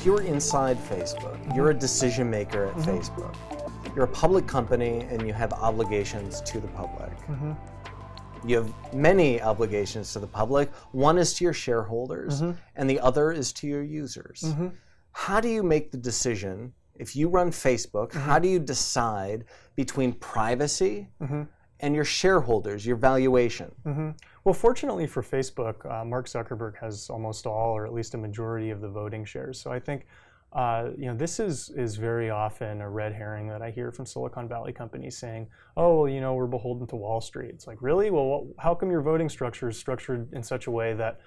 you're inside Facebook, you're a decision maker at Facebook. You're a public company and you have obligations to the public. You have many obligations to the public. One is to your shareholders and the other is to your users. How do you make the decision, if you run Facebook, how do you decide between privacy and your shareholders, your valuation? Well, fortunately for Facebook, Mark Zuckerberg has almost all, or at least a majority of the voting shares. So I think this is very often a red herring that I hear from Silicon Valley companies saying, oh, well, we're beholden to Wall Street. It's like, really? Well, how come your voting structure is structured in such a way that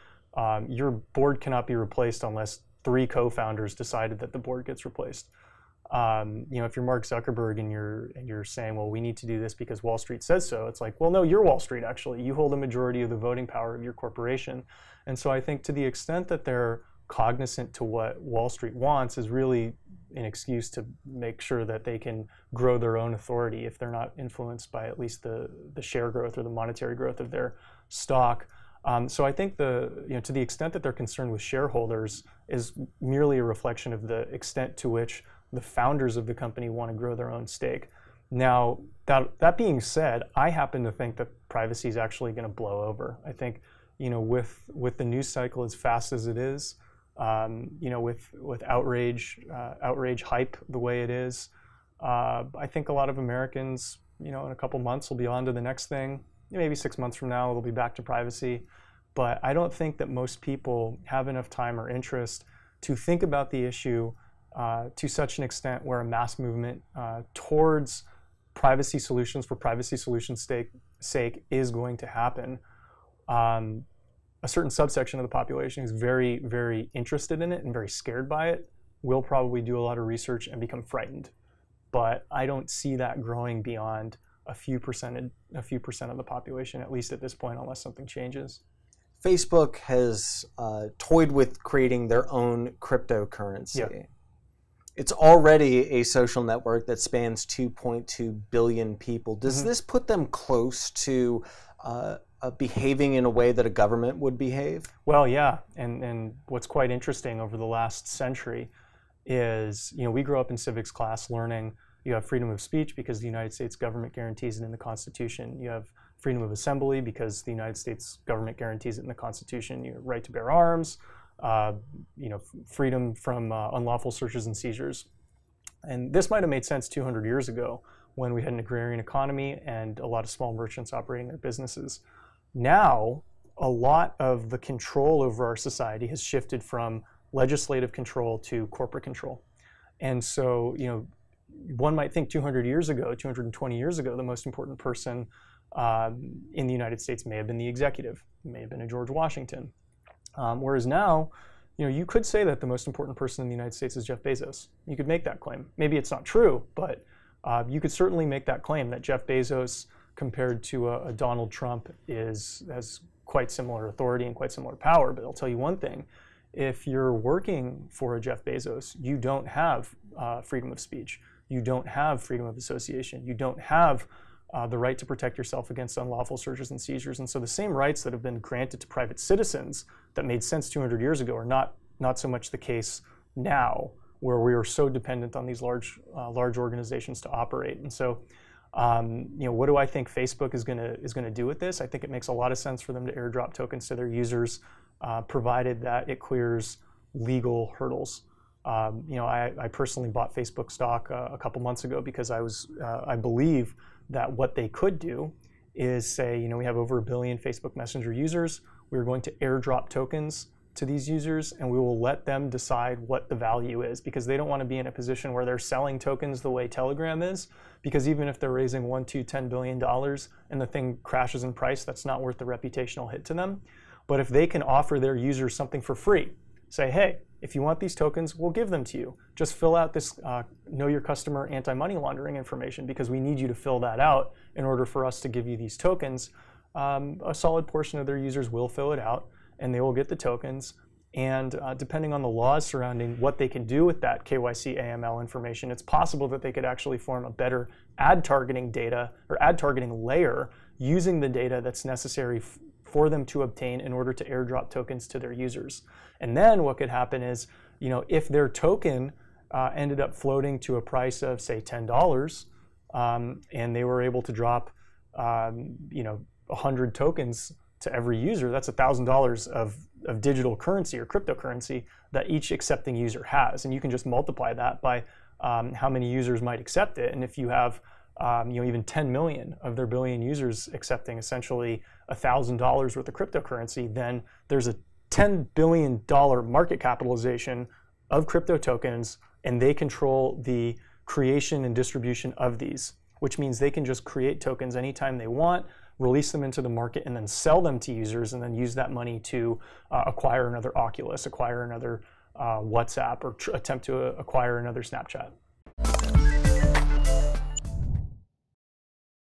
your board cannot be replaced unless 3 co-founders decided that the board gets replaced? If you're Mark Zuckerberg and you're saying, well, we need to do this because Wall Street says so, it's like, well, no, you're Wall Street, actually. You hold a majority of the voting power of your corporation. And so I think to the extent that they're cognizant to what Wall Street wants is really an excuse to make sure that they can grow their own authority if they're not influenced by at least the share growth or the monetary growth of their stock. So I think to the extent that they're concerned with shareholders is merely a reflection of the extent to which the founders of the company want to grow their own stake. Now, that being said, I happen to think that privacy is actually going to blow over. I think, with the news cycle as fast as it is, with outrage hype the way it is, I think a lot of Americans, in a couple months will be on to the next thing. Maybe 6 months from now, they'll be back to privacy. But I don't think that most people have enough time or interest to think about the issue to such an extent where a mass movement towards privacy solutions for privacy solutions' sake is going to happen. A certain subsection of the population is very, very interested in it and very scared by it, will probably do a lot of research and become frightened. But I don't see that growing beyond a few percent of the population, at least at this point, unless something changes. Facebook has toyed with creating their own cryptocurrency. Yeah. It's already a social network that spans 2.2 billion people. Does this put them close to behaving in a way that a government would behave? Well, yeah, and what's quite interesting over the last century is, we grew up in civics class learning you have freedom of speech because the United States government guarantees it in the Constitution. You have freedom of assembly because the United States government guarantees it in the Constitution. You have right to bear arms, freedom from unlawful searches and seizures. And this might have made sense 200 years ago when we had an agrarian economy and a lot of small merchants operating their businesses. Now, a lot of the control over our society has shifted from legislative control to corporate control. And so, one might think 220 years ago, the most important person in the United States may have been the executive, may have been a George Washington. Whereas now, you could say that the most important person in the United States is Jeff Bezos. You could make that claim. Maybe it's not true, but you could certainly make that claim that Jeff Bezos, compared to a Donald Trump, has quite similar authority and quite similar power. But I'll tell you one thing. If you're working for a Jeff Bezos, you don't have freedom of speech. You don't have freedom of association. You don't have the right to protect yourself against unlawful searches and seizures. And so the same rights that have been granted to private citizens that made sense 200 years ago are not so much the case now, where we are so dependent on these large organizations to operate. And so, what do I think Facebook is gonna do with this? I think it makes a lot of sense for them to airdrop tokens to their users, provided that it clears legal hurdles. I personally bought Facebook stock a couple months ago because I believe that what they could do is say, we have over 1 billion Facebook Messenger users. We're going to airdrop tokens to these users, and we will let them decide what the value is, because they don't want to be in a position where they're selling tokens the way Telegram is, because even if they're raising $10 billion and the thing crashes in price, that's not worth the reputational hit to them. But if they can offer their users something for free, say, hey, if you want these tokens, we'll give them to you. Just fill out this know your customer anti-money laundering information, because we need you to fill that out in order for us to give you these tokens. A solid portion of their users will fill it out, and they will get the tokens. And depending on the laws surrounding what they can do with that KYC AML information, it's possible that they could actually form a better ad targeting layer using the data that's necessary for them to obtain in order to airdrop tokens to their users. And then what could happen is if their token ended up floating to a price of, say, $10, and they were able to drop, 100 tokens to every user, that's $1,000 of digital currency or cryptocurrency that each accepting user has. And you can just multiply that by how many users might accept it. And if you have even 10 million of their billion users accepting essentially $1,000 worth of cryptocurrency, then there's a $10 billion market capitalization of crypto tokens, and they control the creation and distribution of these, which means they can just create tokens anytime they want, release them into the market, and then sell them to users, and then use that money to acquire another Oculus, acquire another WhatsApp, or attempt to acquire another Snapchat.